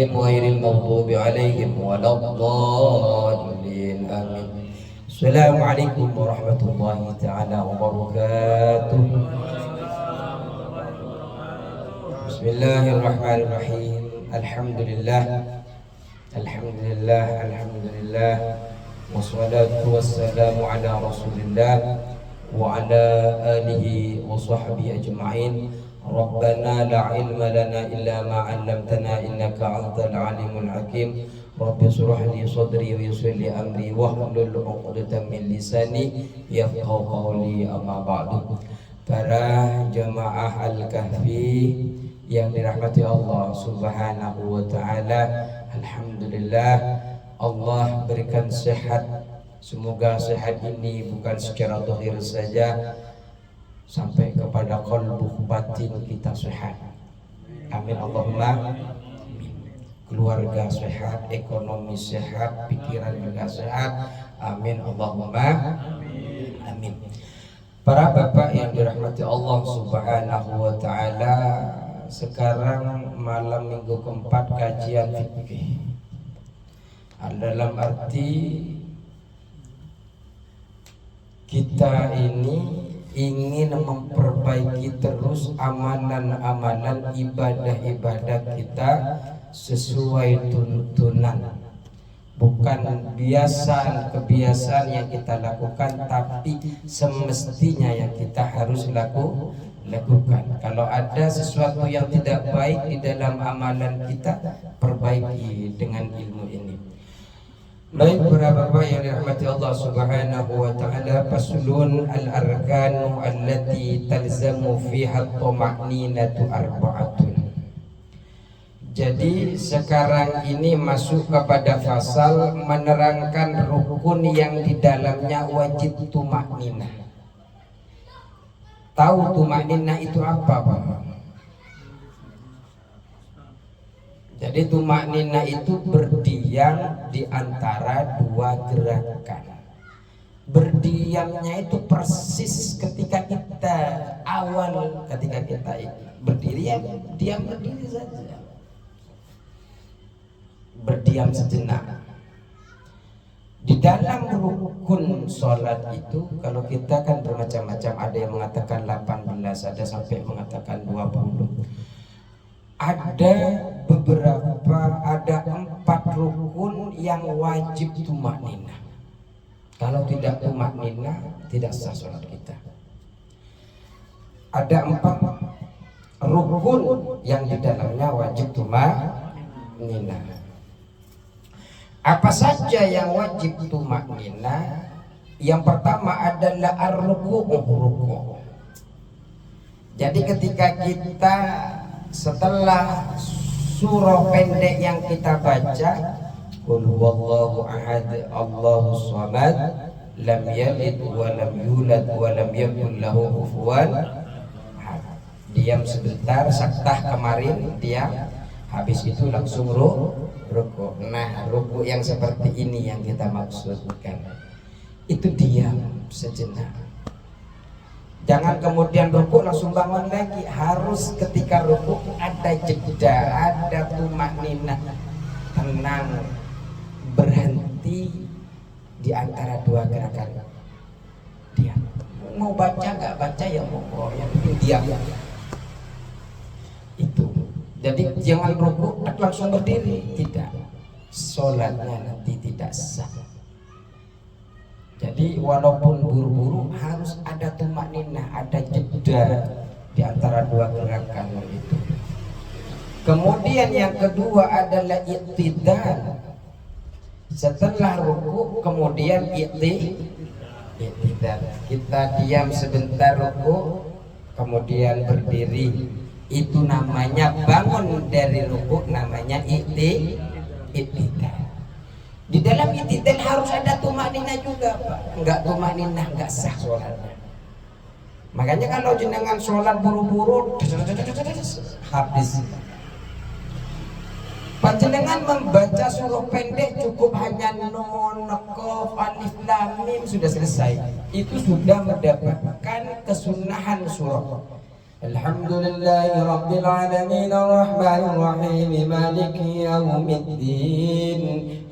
عليهم غير المغضوب عليهم ولا الضالين آمين. السلام عليكم ورحمة الله تعالى وبركاته. بسم الله الرحمن الرحيم. الحمد لله الحمد لله الحمد لله والصلاة والسلام على رسول الله وعلى آله وصحبه أجمعين. ربنا لا علم لنا إلا ما علمتنا إنك أنت العليم الحكيم. رب اشرح لي صدري ويسر لي أمري واحلل عقدة من لساني يفقهوا قولي. أما بعد. Para jemaah Al-Kahfi yang dirahmati Allah Subhanahu wa taala, alhamdulillah Allah berikan sehat. Semoga sehat ini bukan secara zahir saja, sampai kepada qalbu batin kita sehat. Amin Allahumma amin. Keluarga sehat, ekonomi sehat, pikiran juga sehat. Amin Allahumma amin. Para bapak yang dirahmati Allah Subhanahu wa taala, sekarang malam minggu keempat kajian fikih. Dalam arti kita ini ingin memperbaiki terus amalan-amalan ibadah-ibadah kita sesuai tuntunan. Bukan kebiasaan yang kita lakukan, tapi semestinya yang kita harus lakukan. Kalau ada sesuatu yang tidak baik di dalam amalan kita, perbaiki dengan ilmu ini. Baik para bapak yang dirahmati Allah Subhanahu wa taala, faslun al-arkanu allati talzamu fiha at-tuma'ninatu arba'atun. Jadi sekarang ini masuk kepada fasal menerangkan rukun yang di dalamnya wajib tuma'ninah. Tahu tuma'ninah itu apa, Pak? Jadi tuma'ninah itu berdiam di antara dua gerakan. Berdiamnya itu persis ketika kita berdiri, ya diam berdiri saja. Berdiam sejenak. Di dalam rukun sholat itu, kalau kita kan bermacam-macam, ada yang mengatakan 18, ada sampai mengatakan 20. Ada 4 rukun yang wajib tuma'ninah. Kalau tidak tuma'ninah, tidak sah sholat kita. Ada 4 rukun yang di dalamnya wajib tuma'ninah. Apa saja yang wajib tuma'ninah? Yang pertama adalah ar-ruku'. Jadi ketika kita setelah surah pendek yang kita baca, qul huwallahu ahad Allahus samad lam yalid wa lam yulad wa lam yakul lahu kufuwan ahad. Diam sebentar, saktah kemarin diam, habis itu langsung ruku'. Nah, ruku' yang seperti ini yang kita maksudkan. Itu diam sejenak. Jangan kemudian ruku' langsung bangun lagi. Harus ketika ruku' ada jeda, ada tuma'ninah, tenang, berhenti di antara dua gerakan. Diam. Mau baca nggak baca ya mau, yang penting diam. Itu. Jadi jangan ruku' langsung berdiri, tidak. Sholatnya nanti tidak sah. Jadi walaupun buru-buru harus ada tuma'ninah, ada jeda di antara dua gerakan itu. Kemudian yang kedua adalah i'tidal. Setelah ruku' kemudian i'tidal. Kita diam sebentar ruku', kemudian berdiri. Itu namanya bangun dari ruku', namanya i'tidal. Di dalam i'tidal harus ada tuma'ninah juga, Pak. Enggak tuma'ninah enggak sah sholatnya. Makanya kalau jenengan sholat buru-buru habis. Panjenengan membaca surah pendek cukup hanya nun, qaf, alif, lam, mim sudah selesai. Itu sudah mendapatkan kesunahan surah. Alhamdulillahi Rabbil Alamin Ar-Rahmanir Rahim Maliki Yawmiddin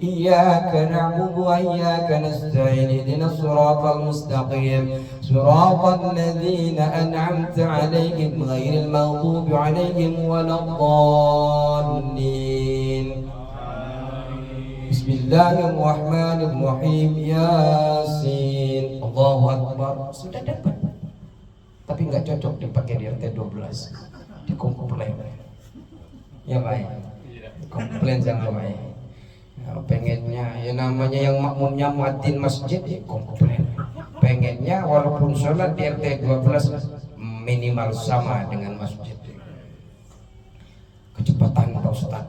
Iyyaka na'budu wa iyyaka nasta'in Ihdinas siratal mustaqim Siratal ladzina an'amta 'alaihim ghairil maghdubi 'alaihim waladdallin. Bismillahirrahmanirrahim. Yasin. Allahu Akbar. Sudah dapat. Tapi nggak cocok dipakai di RT 12, dikomplain ya baik, komplain jangan baik. Nah, pengennya ya namanya yang makmumnya muadzin masjid ya komplain, pengennya walaupun sholat di RT 12 minimal sama dengan masjid. Kecepatan Pak Ustaz.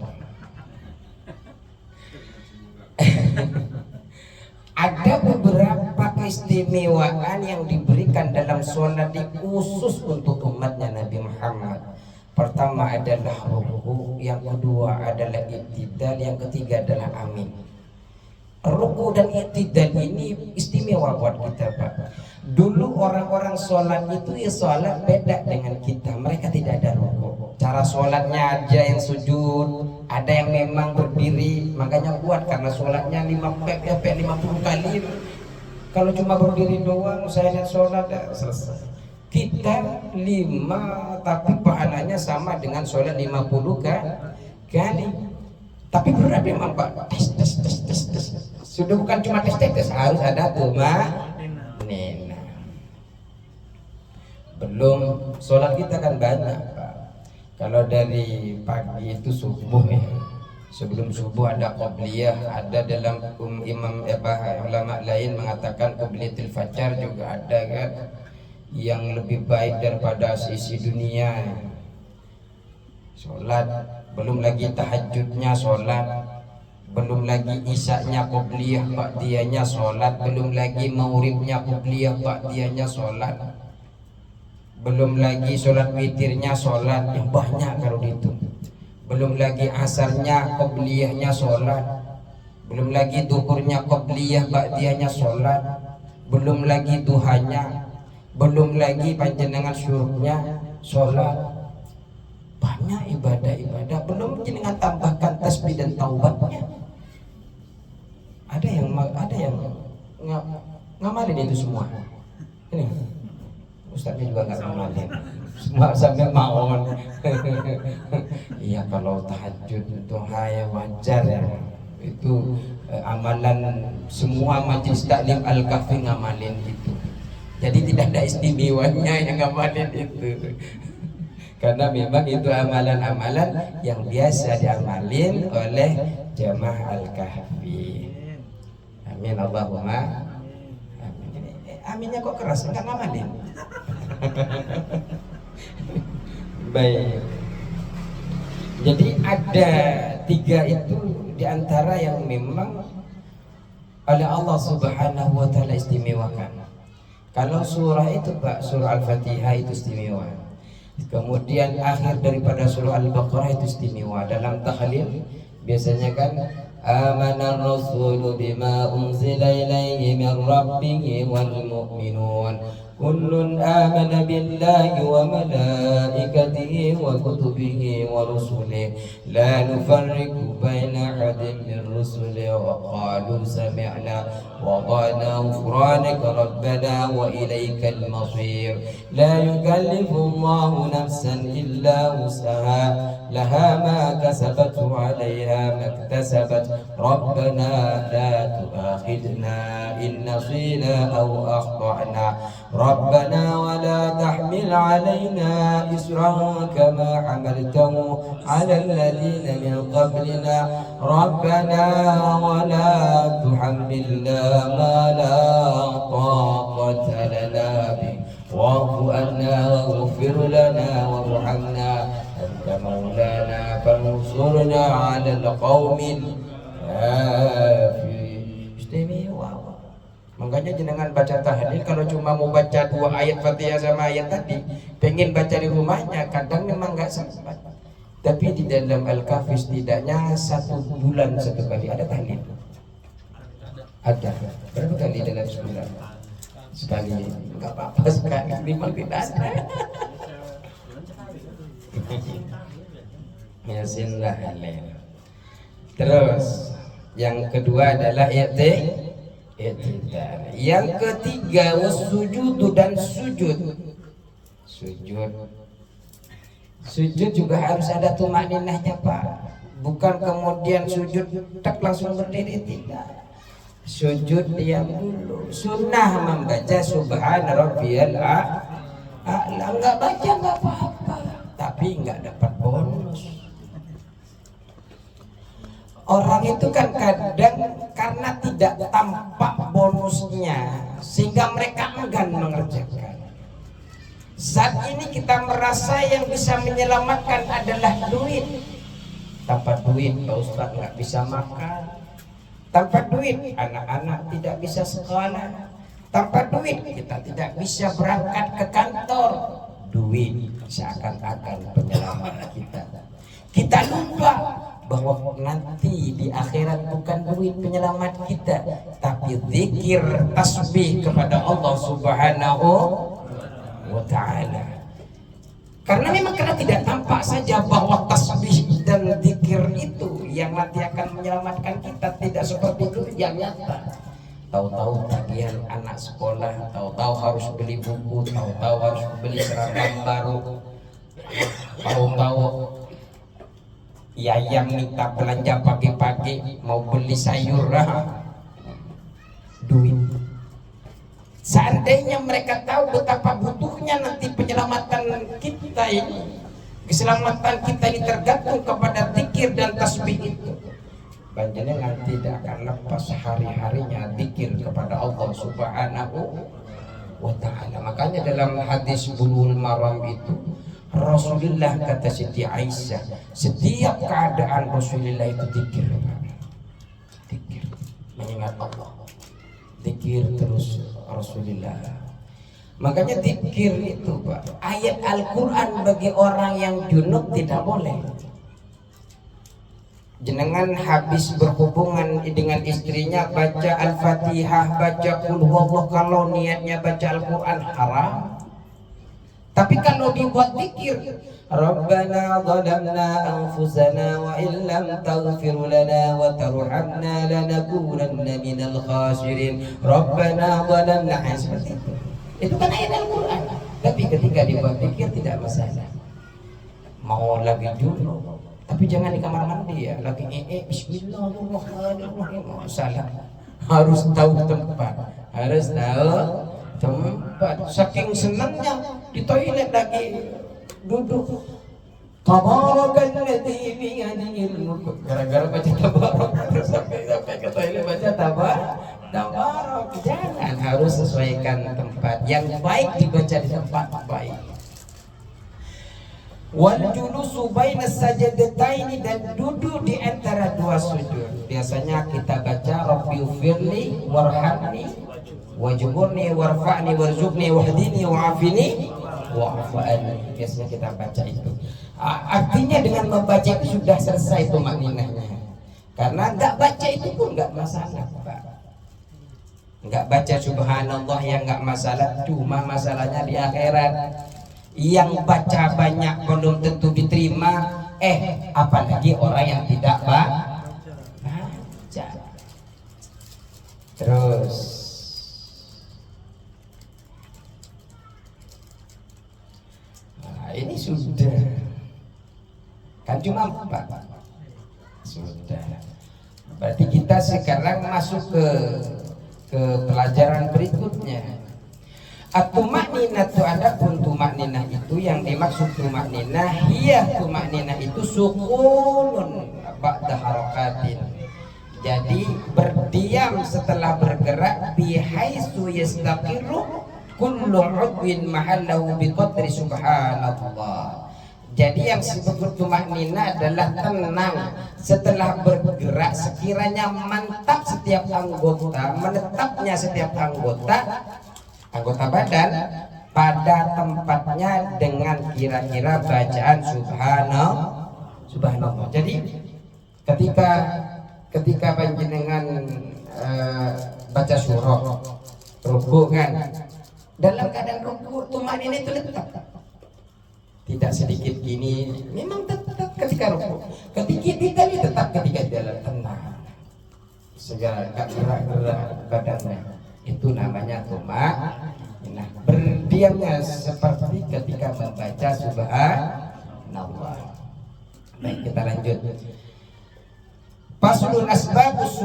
Ada beberapa keistimewaan yang diberikan dalam sholat khusus untuk umatnya Nabi Muhammad. Pertama adalah ruku, yang kedua adalah i'tidal, yang ketiga adalah amin. Ruku dan i'tidal ini istimewa buat kita, Pak. Dulu orang-orang sholat itu ya sholat beda dengan kita. Mereka tidak ada ruku. Cara sholatnya aja yang sujud, ada yang memang berdiri, makanya kuat karena sholatnya 50 kali. Kalau cuma berdiri doang, saya lihat sholat selesai. Kita 5 tapi pahalanya sama dengan sholat 50 kali. Tapi berat memang Pak. Tes. Sudah bukan cuma tes, harus ada nena. Belum sholat kita kan banyak Pak. Kalau dari pagi itu subuh ya, sebelum subuh ada qobliyah, ada dalam imam ulama lain mengatakan qobliyatul fajar juga ada kan, yang lebih baik daripada sisi dunia. Sholat, belum lagi tahajudnya sholat, belum lagi isaknya qobliyah ba'diyahnya sholat, belum lagi maghribnya qobliyah ba'diyahnya sholat, belum lagi sholat witirnya sholat yang banyak kalau dihitung, belum lagi asarnya qobliyahnya sholat, belum lagi duhurnya qobliyah ba'diyahnya sholat, belum lagi duhanya, belum lagi panjenengan syuruknya sholat. Banyak ibadah-ibadah, belum jenengan tambahkan tasbih dan taubatnya. Ada yang ngamalin itu semua. Ini Ustaznya juga nggak ngamalin, semua sampai mawon. Iya, kalau tahajud itu wajar ya, itu amalan semua majelis taklim Al-Kahfi ngamalin itu. Jadi tidak ada istimewanya yang ngamalin itu, karena memang itu amalan-amalan yang biasa diamalin oleh jamaah Al-Kahfi. Amin Allahumma amin. Aminnya kok keras, enggak ngamalin. Baik. Jadi ada 3 itu diantara yang memang oleh Allah Subhanahu wa Ta'ala istimewakan. Kalau surah itu Pak, surah Al-Fatihah itu istimewa. Kemudian akhir daripada surah Al-Baqarah itu istimewa. Dalam tahlil biasanya kan amana ar-rasulu bima unzila ilaihi min rabbih wal mu'minun kullun amana billahi wa malaikatihi wa kutubihi wa rusulihi la nufarriqu baina ahadin min rusulihi wa qalu sami'na wa ata'na ghufranaka rabbana wa ilaikal masir la yukallifu Allahu nafsan illa wus'aha laha ma kasabat wa 'alayha ma iktasabat rabbana la tu'akhidna in nasina aw akhtana ربنا ولا تحمل علينا إسرا كما حملته على الذين من قبلنا ربنا ولا تحملنا ما لا طاقة لنا به واعف عنا واغفر لنا وارحمنا أنت مولانا فانصرنا على القوم الكافرين. Istimewa. Makanya jenengan baca tahlil, kalau cuma mau baca 2 ayat Fatihah sama ayat tadi, pengen baca di rumahnya, kadang memang nggak sempat. Tapi di dalam Al-Kahfi setidaknya 1 bulan 1 kali ada tahlil. Ada. Berapa kali dalam sebulan? Sekali. Nggak apa-apa sekali, memang tidak ada. Yasin lahalil. Terus yang kedua adalah i'tidal. Yang ketiga wasujudu dan sujud. Sujud juga harus ada tumakninahnya Pak. Bukan kemudian sujud tak langsung berdiri, tidak. Sujud diam dulu. Sunnah membaca subhana rabbiyal a'la. Enggak baca enggak apa-apa, tapi enggak dapat bonus. Orang itu kan kadang karena tidak tampak bonusnya sehingga mereka enggan mengerjakan. Saat ini kita merasa yang bisa menyelamatkan adalah duit. Tanpa duit Pak Ustaz nggak bisa makan. Tanpa duit anak-anak tidak bisa sekolah. Tanpa duit kita tidak bisa berangkat ke kantor. Duit seakan-akan penyelamat kita. Kita lupa bahwa nanti di akhirat bukan duit penyelamat kita, tapi zikir tasbih kepada Allah Subhanahu wa ta'ala. Karena memang karena tidak tampak saja bahwa tasbih dan zikir itu yang nanti akan menyelamatkan kita, tidak seperti itu yang nyata. Tahu-tahu tagihan anak sekolah, tahu-tahu harus beli buku, tahu-tahu harus beli seragam baru, tahu-tahu yang minta belanja pagi-pagi mau beli sayur, duit. Seandainya mereka tahu betapa butuhnya nanti penyelamatan kita ini, keselamatan kita ini tergantung kepada zikir dan tasbih itu, panjenengan tidak akan lepas hari-harinya zikir kepada Allah Subhanahu wa ta'ala. Makanya dalam hadis Bulughul Maram itu Rasulullah kata Siti Aisyah, setiap keadaan Rasulullah itu zikir, zikir, mengingat Allah, zikir terus Rasulullah. Makanya zikir itu Pak, ayat Al-Quran bagi orang yang junub tidak boleh. Jenengan habis berhubungan dengan istrinya baca Al-Fatihah, baca Qul Huwallah, kalau niatnya baca Al-Quran haram. Tapi kalau dibuat zikir, Rabbana zalamna anfusana wa illam taghfir lana wa tarhamna lanakunanna minal khasirin. Rabbana zalamna, seperti itu. Itu kan ayat Al-Quran. Tapi ketika dibuat zikir tidak masalah. Mau lagi dulu, tapi jangan di kamar mandi ya. Lagi Bismillahirrahmanirrahim, masalah. Harus tahu tempat, harus tahu tempat. Saking senangnya di toilet lagi duduk, Tabarakalladzi biyadihil mulk, gara-gara baca tabarak sampai ke toilet baca tabarak. Jangan, harus sesuaikan tempat yang baik, dibaca di tempat baik. Wal julusu baina sajadataini, dan duduk di antara dua sujud. Biasanya kita baca Rabbighfirli warhamni wajburni warfa'ni warzuqni wahdini wa'afini wa'afani. Biasanya kita baca itu. Artinya dengan membaca itu sudah selesai itu makninahnya. Karena enggak baca itu pun enggak masalah Pak. Enggak baca subhanallah yang enggak masalah, cuma masalahnya di akhirat. Yang baca banyak belum tentu diterima, apalagi orang yang tidak baca. Terus ini sudah kan cuma 4, sudah. Berarti kita sekarang masuk ke pelajaran berikutnya. At-tumakninatu, adapun tumakninah itu yang dimaksud tumakninah, tumakninah itu sukunun ba'da harakatin. Jadi berdiam setelah bergerak, bihaitsu yastaqiru kullu 'udwin mahallahu biqadri subhanallah. Jadi yang disebut tumakninah adalah tenang setelah bergerak, sekiranya mantap setiap anggota, menetapnya setiap anggota badan pada tempatnya dengan kira-kira bacaan subhanallah. Jadi ketika panjenengan baca surah ruku kan, dalam keadaan ruku tumakninah itu tidak sedikit gini, memang tetap ketika rukuk, ketika tidak tetap ketika jalan tenang, segala gerak-gerak badannya, itu namanya tumak. Berdiamnya seperti ketika membaca subhanallah. Baik, kita lanjut. Faslun asbabus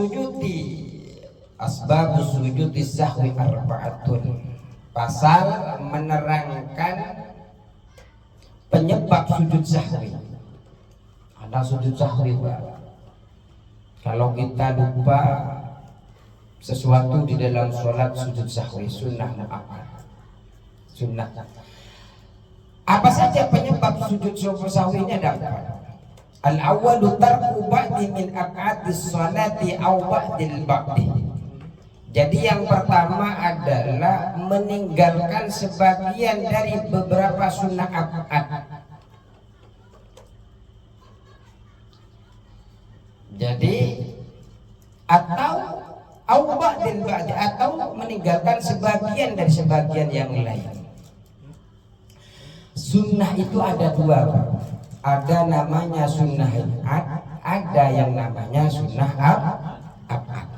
sujudi sahwi arba'atun. Pasal menerangkan penyebab sujud sahwi. Ada sujud sahwi, Pak. Kalau kita lupa sesuatu di dalam sholat, sujud sahwi sunnah mu'akkad. Sunnah. Apa saja penyebab sujud sahwinya dapat? Al-awwalu tarku ba'di min aq'adis sholati aw ba'dil ba'di. Jadi yang pertama adalah meninggalkan sebagian dari beberapa sunnah aq'ad. Jadi atau ba'dil ba'di, atau meninggalkan sebagian dari sebagian yang lain. Sunnah itu ada dua, Pak. Ada namanya sunnah ada yang namanya sunnah abad.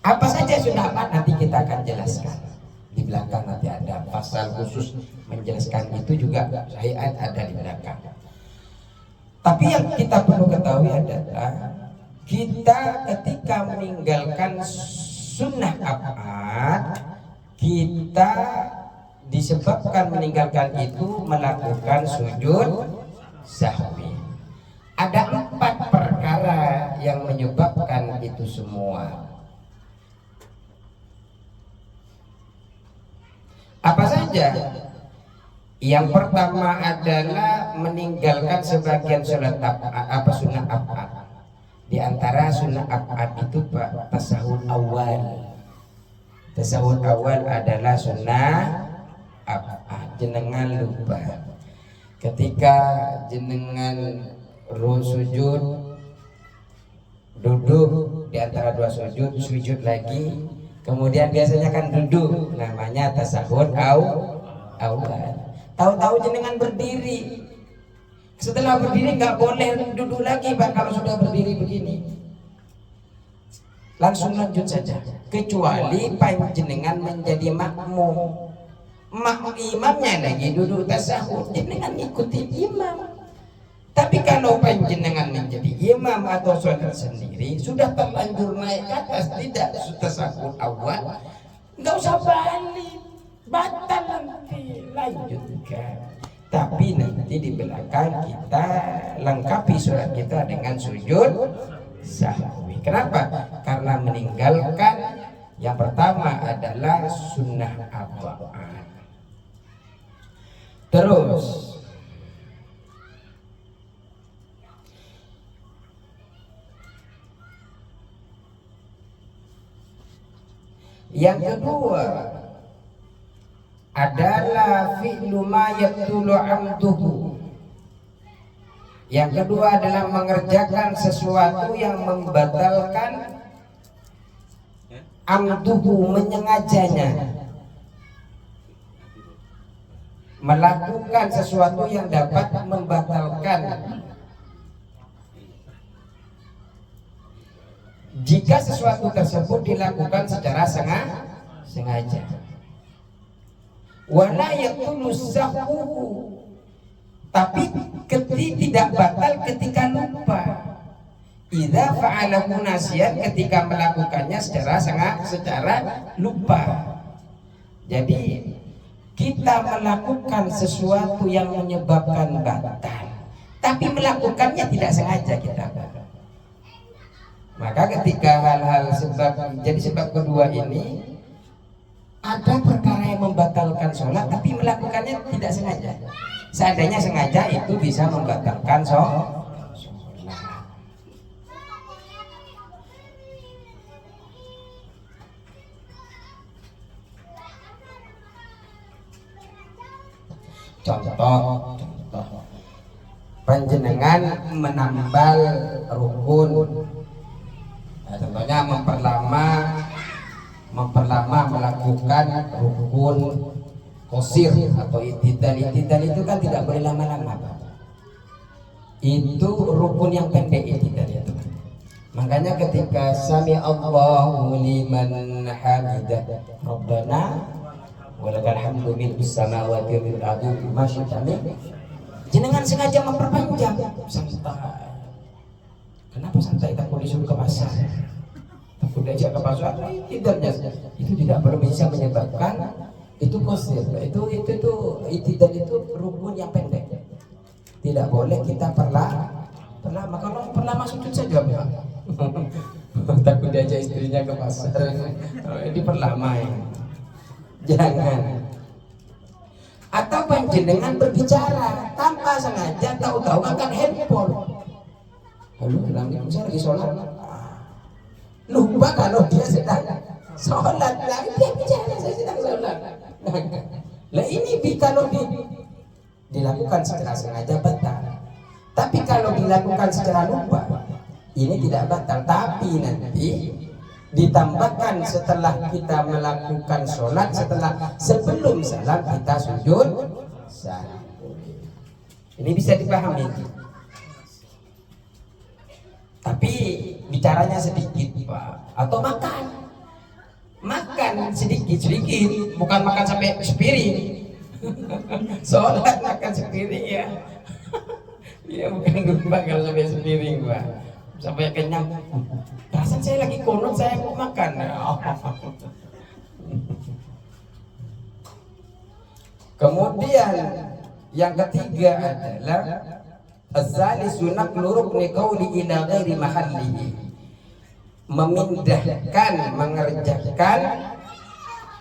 Apa saja sunnah abad nanti kita akan jelaskan. Di belakang nanti ada pasal khusus menjelaskan itu juga, hayat ada di belakang. Tapi yang kita perlu ketahui adalah kita ketika meninggalkan sunnah abad, kita disebabkan meninggalkan itu melakukan sujud sahwi. Ada 4 perkara yang menyebabkan itu semua. Apa saja? Yang pertama adalah meninggalkan sebagian sholat sunnah abad. Di antara sunnah abad itu, Pak, tasahud awal. Tasahud awal adalah sunnah abad. Jenengan lupa ketika jenengan sujud, duduk di antara dua sujud lagi, kemudian biasanya kan duduk, namanya tasahud awal. Tahu-tahu jenengan berdiri, setelah berdiri nggak boleh duduk lagi, Pak. Kalau sudah berdiri begini langsung lanjut saja, kecuali panjenengan menjadi makmum. Imamnya lagi duduk tasahud, jenengan ikuti imam. Tapi kalau panjenengan menjadi imam atau sholat sendiri, sudah terlanjur naik ke atas, tidak tasahud awal, nggak usah balik, batal nanti, lanjutkan. Tapi nanti di belakang kita lengkapi sholat kita dengan sujud sahwi. Kenapa? Karena meninggalkan yang pertama adalah sunnah abad. Terus yang kedua adalah fi'lu ma yabtulu amduhu. Yang kedua adalah mengerjakan sesuatu yang membatalkan amduhu, menyengajanya. Melakukan sesuatu yang dapat membatalkan. Jika sesuatu tersebut dilakukan secara sengaja. Wala yaqulu sahwu, tapi tidak batal ketika lupa. Idza fa'alahu nasiyan, ketika melakukannya secara lupa. Jadi kita melakukan sesuatu yang menyebabkan batal, tapi melakukannya tidak sengaja kita. Maka ketika hal-hal sebab kedua ini, ada perkara yang membatalkan sholat tapi melakukannya tidak sengaja. Seandainya sengaja itu bisa membatalkan sholat. Contoh panjenengan menambal rukun, nah, contohnya memperlama melakukan rukun qasir atau i'tidal. I'tidal itu kan tidak boleh lama-lama. itu rukun yang pendek itu tadi. Makanya ketika sami Allahu liman hamidah Rabbana walakal hamdu mil'us samawati wal ardi ma syi'ta min. Jenengan sengaja memperpanjang. Santai. Kenapa santai? Takut disuruh ke pasar, takut diajak ke pasar. Tidaknya itu tidak perlu bisa menyebabkan itu qasir. Itu tidak, itu rukun yang pendek. Tidak boleh kita perlama. Kalau perlama sujud saja memang. Takut diajak istrinya ke pasar, ini perlama ya. Jangan. Atau panjenengan berbicara tanpa sengaja, tahu-tahu angkat handphone. Halo, assalamualaikum, saya lagi sholat. Lupa kalau dia sedang sholat, lagi dia bicara saya sedang sholat. Lah ini kalau dilakukan secara sengaja batal. Tapi kalau dilakukan secara lupa, ini tidak batal. Tapi nanti ditambahkan setelah kita melakukan sholat, sebelum salam kita sujud sahwi. Ini bisa dipahami. Tapi bicaranya sedikit, Pak. Atau makan sedikit, bukan makan sampai sepiring. Sholat makan sepiring ya. Iya, bukan lupa kalau sampai sepiring, Pak. Sampai kenyang. Perasaan saya lagi kunut, saya mau makan. Kemudian yang ketiga adalah az-zalisu naqlu rukni qawli ila ghairi mahallihi. Memindahkan, mengerjakan.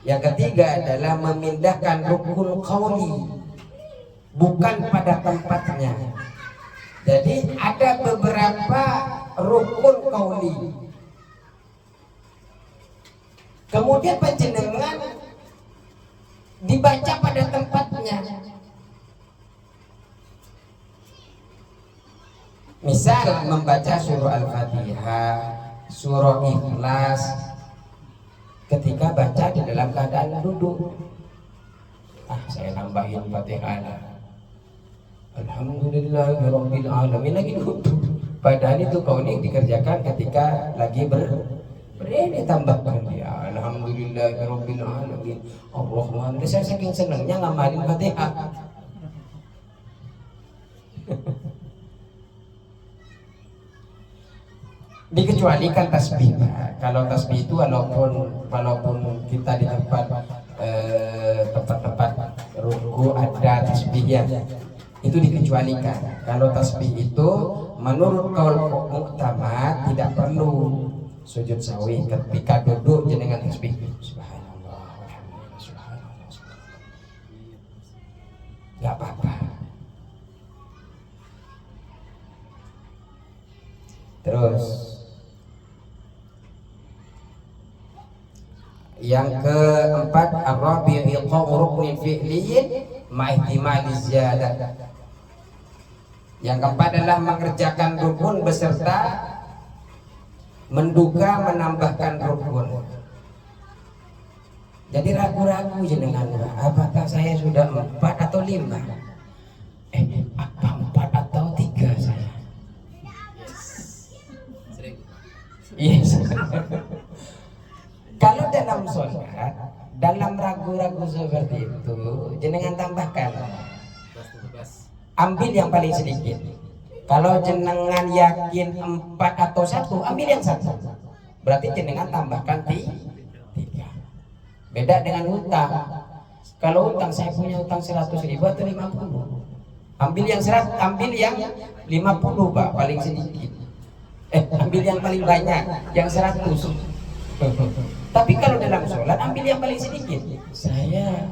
Yang ketiga adalah memindahkan rukun qawli bukan pada tempatnya. Jadi ada beberapa rukun qawli, kemudian panjenengan dibaca pada tempatnya. Misal membaca surah Al-Fatihah, surah Ikhlas ketika baca di dalam keadaan duduk. Saya nambahin Fatihah lah. Alhamdulillahirabbil alamin, lagi duduk. Padahal itu qawli dikerjakan ketika lagi berdiri, tambahkan dia Alhamdulillahirabbil alamin Ar-Rahman. Saya saking senangnya ngamalin Fatihah. Dikecualikan tasbih, Pak. Kalau tasbih itu walaupun kita di tempat-tempat ruku ada tasbihnya, itu dikecualikan. Kalau tasbih itu menurut qaul mu'tamad tidak perlu sujud sahwi ketika duduk jenengan tasbih. Subhanallah, alhamdulillah, subhanallah. Enggak apa-apa. Terus yang keempat, ar-rabi'u iqa'u ruknin fi'liyin ma'ihtimali ziyadah. Yang keempat adalah mengerjakan rukun beserta menduga menambahkan rukun. Jadi ragu-ragu jenengan, apakah saya sudah 4 atau 5? Apa 4 atau 3 saya? Yes. Kalau dalam sholat, dalam ragu-ragu seperti itu, jenengan tambahkan, ambil yang paling sedikit. Kalau jenengan yakin 4 atau 1, ambil yang 1. Berarti jenengan tambahkan 3. Beda dengan hutang. Kalau hutang, saya punya hutang 100.000 atau 50. Ambil yang 100, ambil yang 50, Pak, paling sedikit. Ambil yang paling banyak, yang 100. Tapi kalau dalam sholat, ambil yang paling sedikit. Saya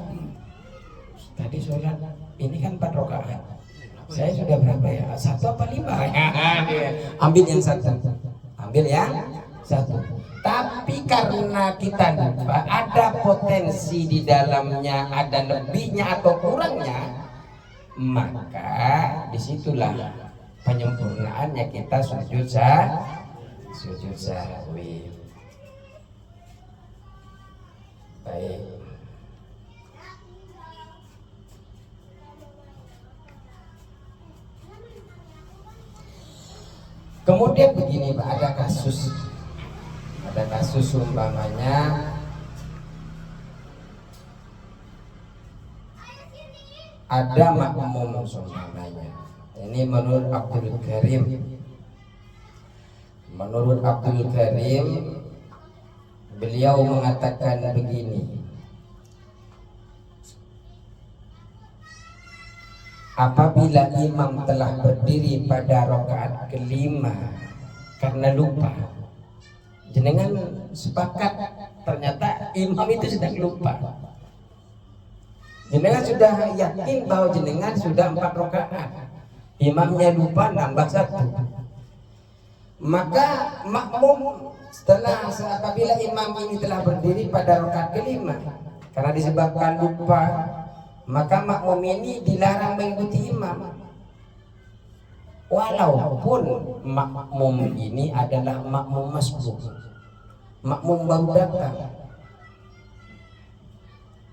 tadi sholat ini kan 4 rakaat. Saya sudah berapa ya? 1 apa 5? Ambil yang 1. Ambil yang 1. Tapi karena kita lupa, ada potensi di dalamnya, ada lebihnya atau kurangnya, maka disitulah penyempurnaannya kita sujud sahwi. Baik. Kemudian begini Pak, ada kasus umpamanya ada makmum umpamanya. Ini menurut Abdul Karim. Menurut Abdul Karim, beliau mengatakan begini. Apabila imam telah berdiri pada rakaat kelima karena lupa, jenengan sepakat ternyata imam itu sedang lupa. Jenengan sudah yakin bahwa jenengan sudah 4 rakaat, imamnya lupa nambah 1. Maka makmum apabila imam ini telah berdiri pada rakaat kelima karena disebabkan lupa, maka makmum ini dilarang mengikuti imam walaupun makmum ini adalah makmum masbuk, makmum baru datang.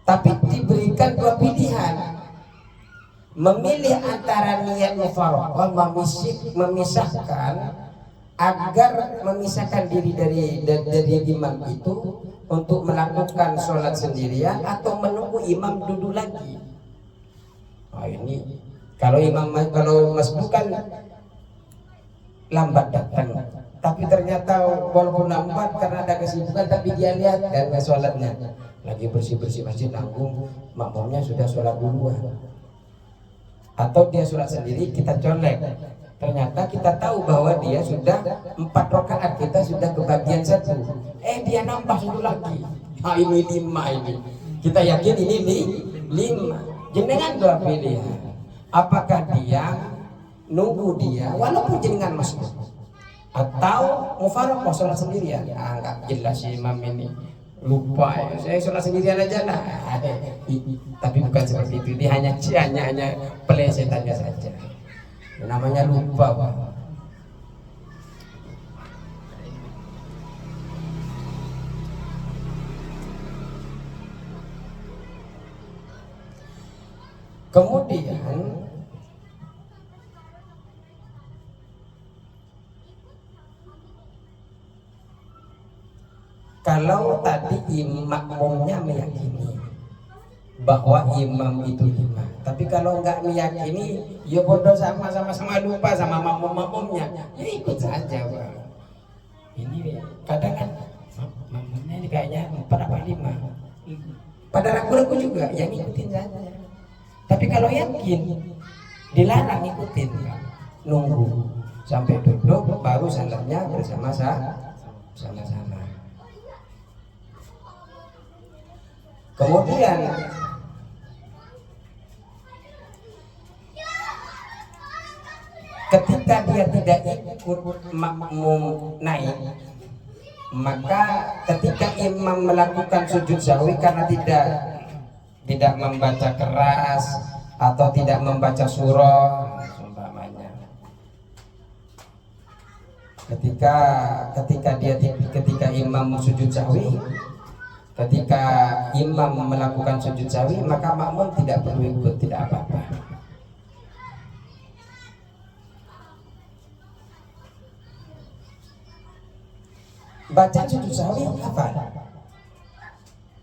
Tapi diberikan 2 pilihan, memilih antara niat mufaraqah, memisahkan agar memisahkan diri dari imam itu untuk melakukan sholat sendirian, atau menunggu imam duduk lagi. Nah, ini kalau masbuk kan lambat datang, tapi ternyata walaupun lambat karena ada kesibukan, tapi dia lihat karena sholatnya lagi bersih-bersih masjid, nanggung makmumnya sudah sholat duluan. Atau dia sholat sendiri, kita colek, ternyata kita tahu bahwa dia sudah 4 rakaat, kita sudah kebagian 1, dia nambah 1 lagi. Ini 5 ini. Kita yakin ini 5. Jenengan 2 pilihan. Apakah dia nunggu dia walaupun jenengan masuk, atau mufaraqah sholat sendirian? Enggak jelas imam ini lupa, saya sholat sendirian aja lah. Tapi bukan seperti itu. Dia hanya pelesetannya saja. Namanya lupa, Pak. Kemudian kalau tadi makmumnya meyakini bahwa imam itu 5, tapi kalau nggak meyakini, ya bodoh, sama-sama lupa sama makmumnya, ya ikut saja, Pak. Ini kadang kan makmumnya ini kayaknya 4 apa 5, pada ragu-ragu juga, ya ngikutin saja. Tapi kalau yakin, dilarang ikutin, nunggu sampai duduk baru salatnya bersama-sama. Kemudian ketika dia tidak ikut makmum naik, maka ketika imam melakukan sujud sahwi karena tidak membaca keras atau tidak membaca surah umpamanya, ketika imam sujud sahwi, ketika imam melakukan sujud sahwi, maka makmum tidak perlu ikut, tidak apa-apa. Baca sujud sahwi apa?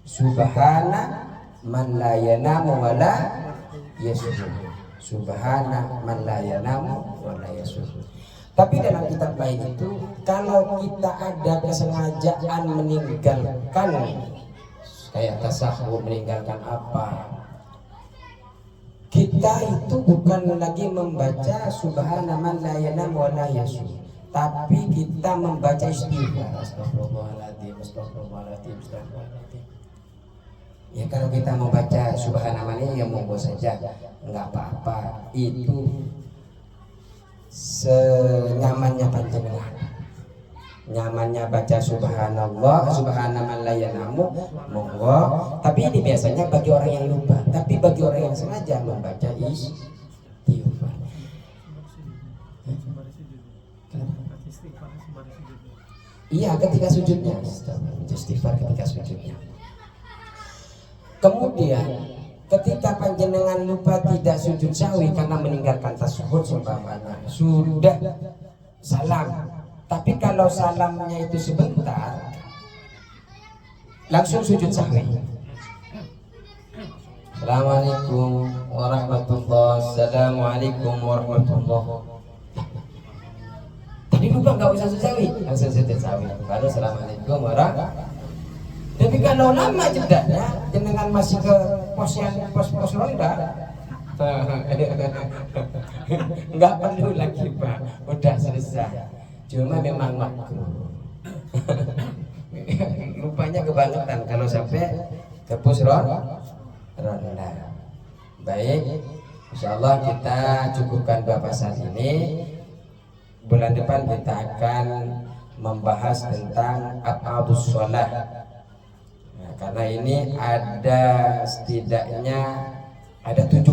Subhana man la yanamu wa la yasjud. Subhana man la yanamu wa la yasjud. Tapi dalam kitab lain itu, kalau kita ada kesengajaan meninggalkan kayak tasawuf, meninggalkan apa, kita itu bukan lagi membaca subhana man la yanamu wa la yasjud, tapi kita membaca istighfar. Astagfirullahaladzim, astagfirullahaladzim, astagfirullahaladzim. Ya kalau kita mau baca subhanallah ini ya monggo saja, enggak apa-apa. Itu senyamannya panjenengan. Nyamannya baca subhanallah, subhanaman la yanamu, monggo. Tapi ini biasanya bagi orang yang lupa. Tapi bagi orang yang sengaja membaca istighfar. Iya, ketika sujudnya. Istighfar ketika sujudnya. Kemudian ketika panjenengan lupa tidak sujud sahwi karena meninggalkan tasyahud umpamanya, sudah salam. Tapi kalau salamnya itu sebentar, langsung sujud sahwi. Assalamualaikum warahmatullahi wabarakatuh. Assalamualaikum warahmatullahi wabarakatuh. Tadi lupa nggak usah sujud sahwi, langsung sujud sahwi. Baru assalamualaikum warahmatullahi wabarakatuh. Tapi kalau lama jedanya, jenengan masih ke pos ronda, nggak perlu lagi Pak, udah selesai. Cuma memang makruh. Lupanya kebangetan kalau sampai ke pos ronda. Baik, insyaallah kita cukupkan bahasan ini. Bulan depan kita akan membahas tentang ab'adus sholat. Nah, karena ini ada setidaknya ada 7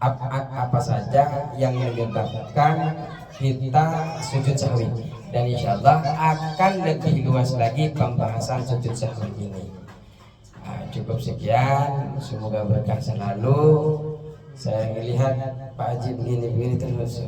ab'ad apa saja yang menyebabkan kita sujud sahwi, dan insyaallah akan lebih luas lagi pembahasan sujud sahwi ini. Cukup sekian, semoga berkah selalu. Saya melihat Pak Haji begini terus.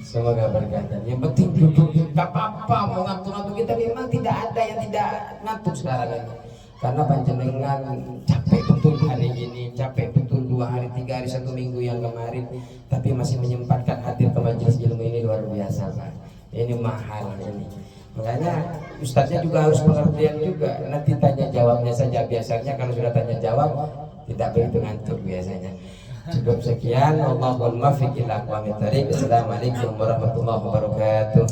Semoga berkah. Yang penting duduk, tak apa-apa mau ngatur-ngatur, kita memang tidak ada yang tidak ngatur sekarang ini. Karena panjenengan capek betul hari ini, capek betul 2 hari, 3 hari, 1 minggu yang kemarin, tapi masih menyempatkan hadir ke majelis ilmu ini, luar biasa Pak. Ini mahal ini. Makanya ustadznya juga harus pengertian juga. Nanti tanya jawabnya saja, biasanya kalau sudah tanya jawab tidak begitu ngantuk biasanya. Cukup sekian. Allahumma fiqil aqwamit thariq. Assalamualaikum warahmatullahi wabarakatuh.